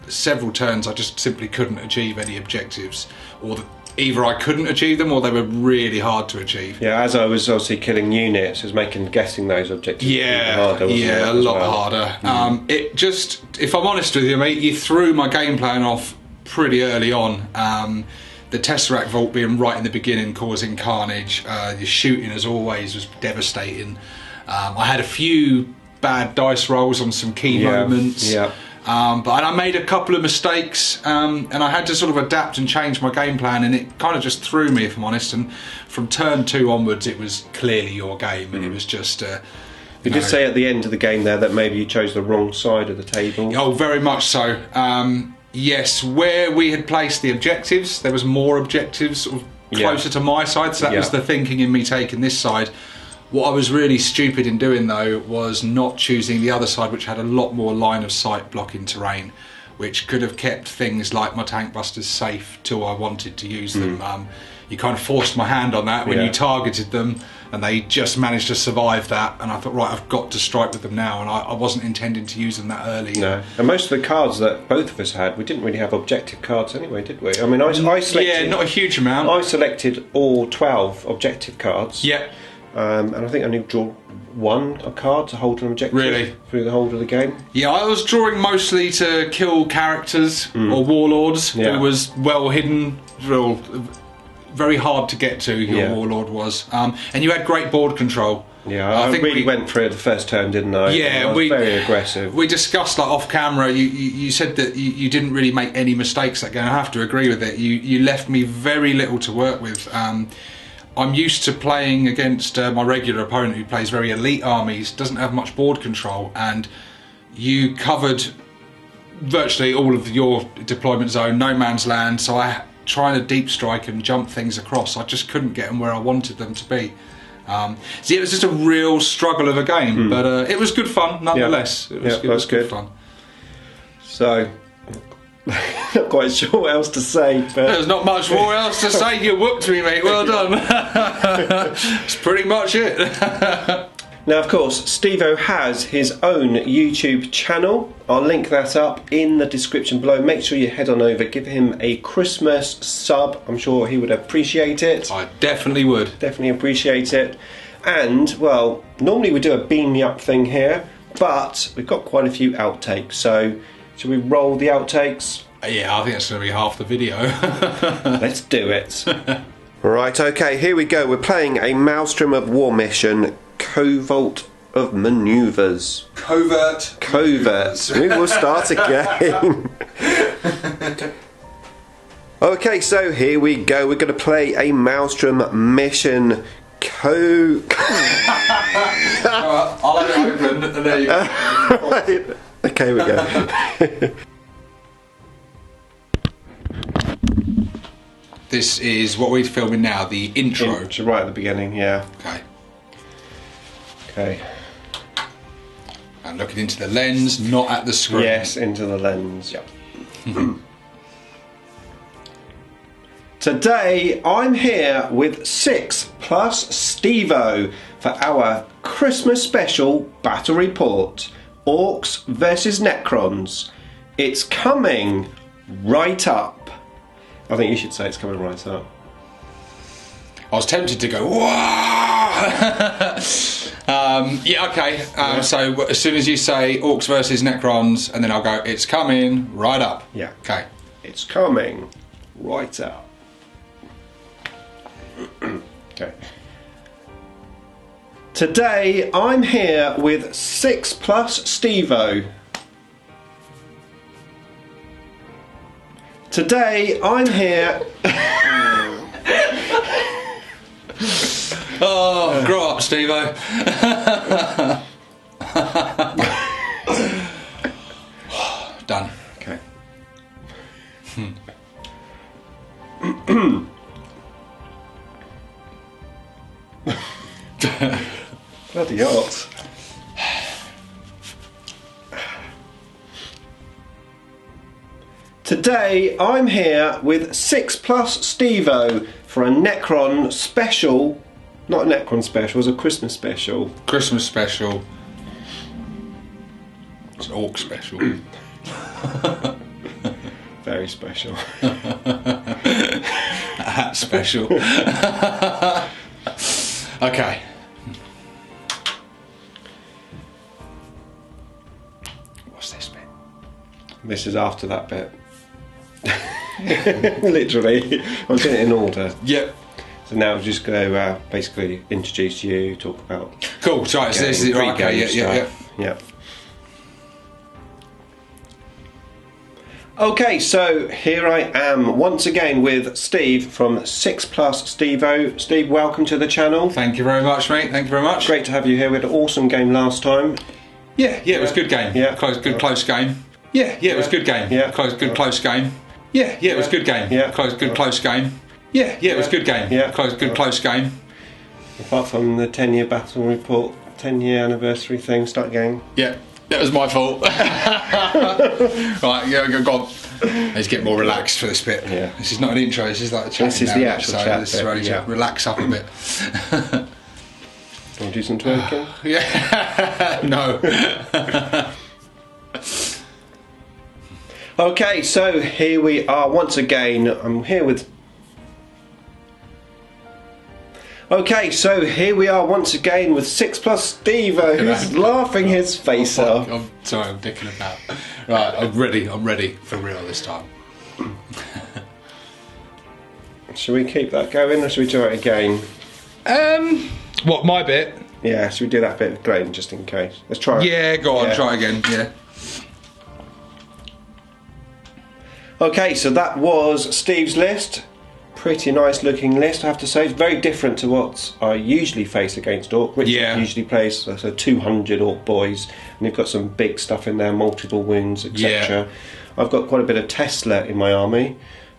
several turns I just simply couldn't achieve any objectives, or either I couldn't achieve them or they were really hard to achieve. Yeah, as I was obviously killing units, it was making guessing those objectives harder, wasn't it, a as lot well? harder. It just, if I'm honest with you, mate, you threw my game plan off pretty early on. The Tesseract Vault being right in the beginning, causing carnage. The shooting, as always, was devastating. I had a few bad dice rolls on some key moments. Yeah. But I made a couple of mistakes, and I had to sort of adapt and change my game plan, and it kind of just threw me, if I'm honest. And from turn 2 onwards, it was clearly your game, and it was just. You did say at the end of the game there that maybe you chose the wrong side of the table. Oh, very much so. Yes, where we had placed the objectives, there was more objectives sort of closer to my side, so that was the thinking in me taking this side. What I was really stupid in doing, though, was not choosing the other side, which had a lot more line of sight blocking terrain, which could have kept things like my tank busters safe till I wanted to use them. You kind of forced my hand on that when you targeted them, and they just managed to survive that, and I thought, right, I've got to strike with them now, and I wasn't intending to use them that early. No, and most of the cards that both of us had, we didn't really have objective cards anyway, did we? I mean, I selected... Yeah, not a huge amount. I selected all 12 objective cards. Yeah. And I think I only draw a card to hold an objective Really? through the whole of the game. Yeah, I was drawing mostly to kill characters or warlords who was well hidden, very hard to get to, your warlord was. And you had great board control. Yeah, I think really went for it the first turn, didn't I? Yeah, I was very aggressive. We discussed, like, off camera, you said that you didn't really make any mistakes that game. I have to agree with it. You left me very little to work with. I'm used to playing against my regular opponent who plays very elite armies, doesn't have much board control, and you covered virtually all of your deployment zone, no man's land, so trying to deep strike and jump things across, I just couldn't get them where I wanted them to be. So it was just a real struggle of a game, but it was good fun nonetheless. It was good fun. So, not quite sure what else to say, but there's not much more else to say. You whooped me, mate. Well done. That's pretty much it. Now, of course, Stevo has his own YouTube channel. I'll link that up in the description below. Make sure you head on over, give him a Christmas sub. I'm sure he would appreciate it. I definitely would. Definitely appreciate it. And, well, normally we do a beam me up thing here, but we've got quite a few outtakes. So, should we roll the outtakes? Yeah, I think that's going to be half the video. Let's do it. Right, okay, here we go. We're playing a Maelstrom of War mission. Covert of Manoeuvres. Covert. We will start again. Okay, so here we go. We're going to play a Maelstrom mission. Alright, I'll have it open, and there you go. Right. Okay, we go. This is what we're filming now, the intro. Right at the beginning, yeah. Okay. And looking into the lens, not at the screen. Yes, into the lens. Yep. Today I'm here with 6 plus Stevo for our Christmas special battle report. Orcs versus Necrons. It's coming right up. I think you should say it's coming right up. I was tempted to go, whoa! Yeah, okay. So as soon as you say Orcs versus Necrons, and then I'll go, it's coming right up. Yeah. Okay. It's coming right out. Okay. Today I'm here with 6+ Stevo. Today I'm here. Oh, grow up, Stevo. Done. Okay. Bloody hot. Today I'm here with 6+ Stevo for a Necron special. Not a Necron special, it's a Christmas special. Christmas special. It's an Orc special. Very special. A hat special. Okay. What's this bit? This is after that bit. Literally. I'm doing it in order. Yep. So now I'm just going to basically introduce you, talk about. Cool. So this is it. Right, okay. Yeah. Okay, so here I am once again with Steve from 6+ Stevo. Steve, welcome to the channel. Thank you very much, mate. Thank you very much. Great to have you here. We had an awesome game last time. Yeah. It was a good game. Yeah. Close game. Yeah. It was a good game. Yeah. Close game. Yeah. It was a good game. Yeah. Close game. Yeah. It was a good game. Yeah. Close game. Apart from the 10-year battle report, 10-year anniversary thing, start again. Yeah. That was my fault. Right, go on. Let's get more relaxed for this bit. Yeah. This is not an intro, this is like a chat. This is the actual chat This is bit, ready to relax up a bit. Want to do some twerking? Yeah. No. Okay, so here we are once again. I'm here with. Okay, so here we are once again with 6+ Stevo, who's laughing his face off. I'm sorry, I'm dicking about. Right, I'm ready for real this time. Should we keep that going or should we do it again? What, my bit? Yeah, should we do that bit again just in case? Let's try it. Yeah, go on, Yeah. try again, yeah. Okay, so that was Steve's list. Pretty nice looking list, I have to say. It's very different to what I usually face against Orc. Richard usually plays so 200 Orc boys, and you've got some big stuff in there, multiple wounds, etc. Yeah. I've got quite a bit of Tesla in my army.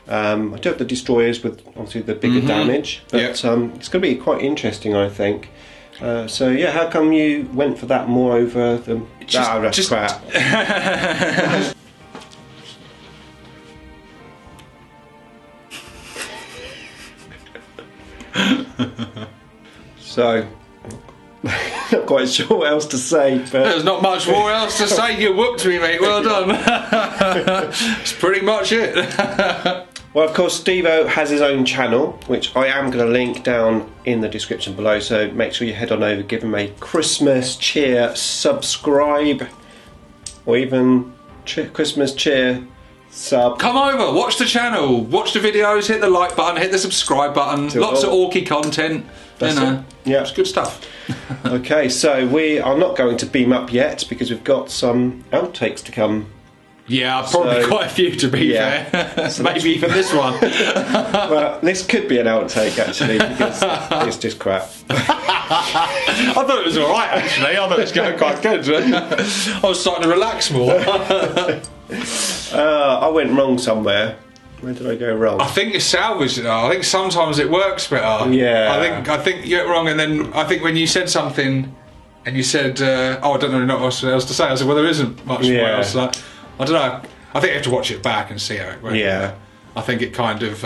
I do have the destroyers with obviously the bigger damage, but it's going to be quite interesting, I think. So yeah, how come you went for that more over the? That's crap. So, not quite sure what else to say, but There's not much more else to say. You whooped me, mate. Well done. That's pretty much it. well, of course, Stevo has his own channel, which I am going to link down in the description below. So make sure you head on over, give him a Christmas cheer, subscribe, or even Christmas cheer. Sub. Come over, watch the channel, watch the videos, hit the like button, hit the subscribe button. Lots of Orky content. That's you know, it. Yeah, it's good stuff. Okay, so we are not going to beam up yet because we've got some outtakes to come. Yeah, probably So, quite a few to be fair. So Maybe even this one. Well, this could be an outtake actually because it's just crap. I thought it was alright actually. I thought it was going quite good. I was starting to relax more. I went wrong somewhere. Where did I go wrong? I think it's salvaged it. I think sometimes it works better. Yeah. I think you went wrong, and then I think when you said something, and you said, "Oh, I don't really know what else to say," I said, "Well, there isn't much more else." Like, I don't know. I think you have to watch it back and see how it went. Yeah. I think it kind of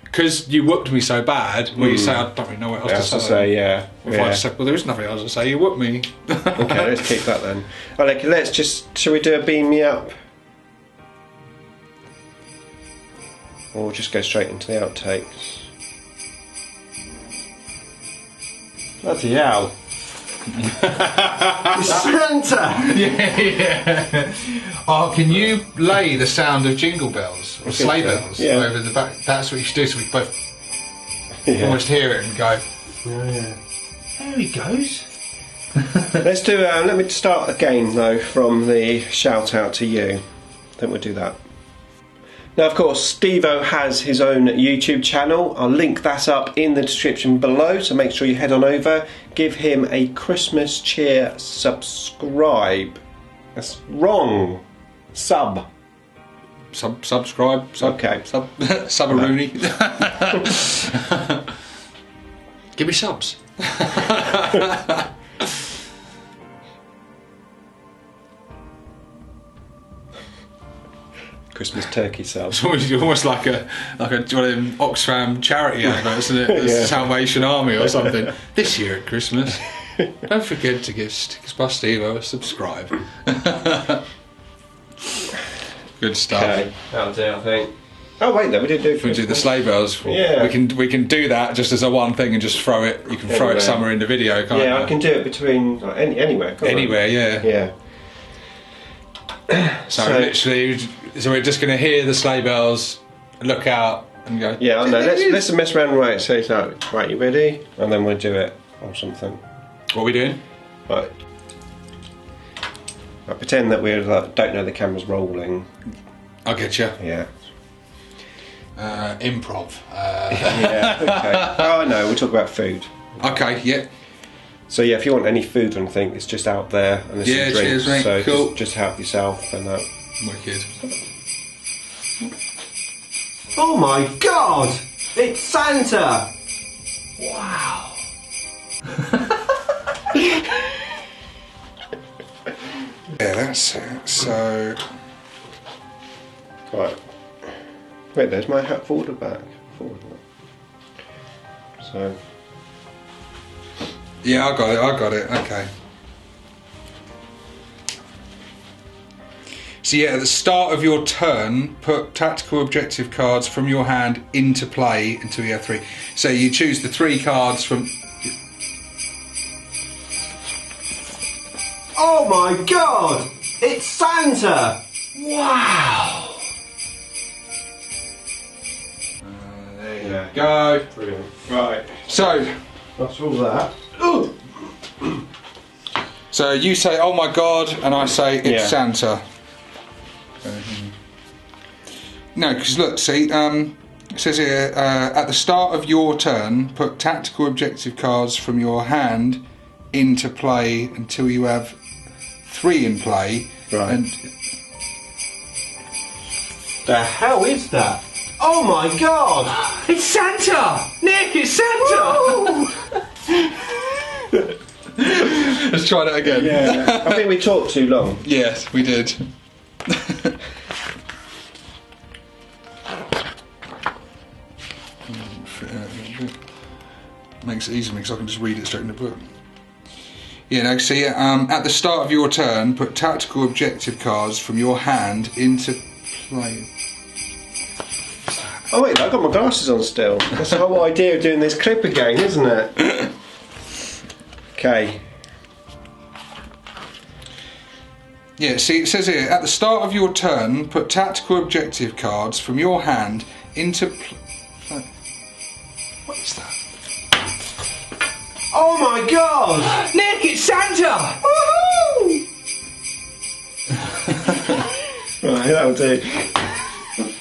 because you whooped me so bad. Where you say, "I don't really know what else to say." Yeah. If I said, "Well, there is nothing else to say," you whooped me. Okay, let's keep that then. Alright, let's just. Shall we do a beam me up? Or we'll just go straight into the outtakes. Bloody hell. Santa! Yeah. Oh, can you lay the sound of jingle bells or sleigh bells over the back? That's what you should do, so we both almost hear it and go. Yeah. There he goes. Let's do. Let me start again though from the shout out to you. Then we'll do that. Now, of course, Stevo has his own YouTube channel. I'll link that up in the description below, so make sure you head on over. Give him a Christmas cheer subscribe. That's wrong. Subscribe. Okay. Sub-a-rooney. Give me subs. Christmas turkey sub. It's almost like a one of them Oxfam charity adverts, isn't it? The Salvation Army or something. This year at Christmas, don't forget to give Stickers by Stevo a subscribe. Good stuff. Okay, that'll do, I think. Oh wait, no, we didn't do. If we do the sleigh bells, yeah, we can do that just as a one thing and just throw it. You can throw it somewhere in the video, can't you? Yeah, I can do it between anywhere. Anywhere, yeah. Yeah. So literally, we're just going to hear the sleigh bells, look out, and go. Yeah, I know. Let's mess around. Right, so it's like, right, you ready? And then we'll do it or something. What are we doing? Right. I pretend that we don't know the camera's rolling. I'll get you. Yeah. Improv. Yeah. Okay. Oh no, we'll talk about food. Okay. Yeah. So yeah, if you want any food or anything, it's just out there and there's some drinks. Cheers, mate. So cool. just help yourself and that. Wicked. Oh my God! It's Santa! Wow. Yeah, that's it. So. Right. Wait, there's my hat forward or back? Forward. So. Yeah, I got it. Okay. So yeah, at the start of your turn, put tactical objective cards from your hand into play until you have 3. So you choose the 3 cards from... Oh my God! It's Santa! Wow! There you go. Brilliant. Right. So... That's all that. So you say, oh my God, and I say, it's Santa. No, because look, see, it says here, at the start of your turn, put tactical objective cards from your hand into play until you have 3 in play. Right. And the hell is that? Oh my God! it's Santa! Nick, it's Santa! Let's try that again. Yeah. I think we talked too long. Yes, we did. Makes it easy because I can just read it straight in the book. Yeah, no, see, at the start of your turn, put tactical objective cards from your hand into play. Oh wait, I got my glasses on still. That's the whole idea of doing this clip again, isn't it? Okay. Yeah, see, it says here, at the start of your turn, put tactical objective cards from your hand into what is that? Oh my God! Nick, it's Santa! Woohoo! Right, that'll do.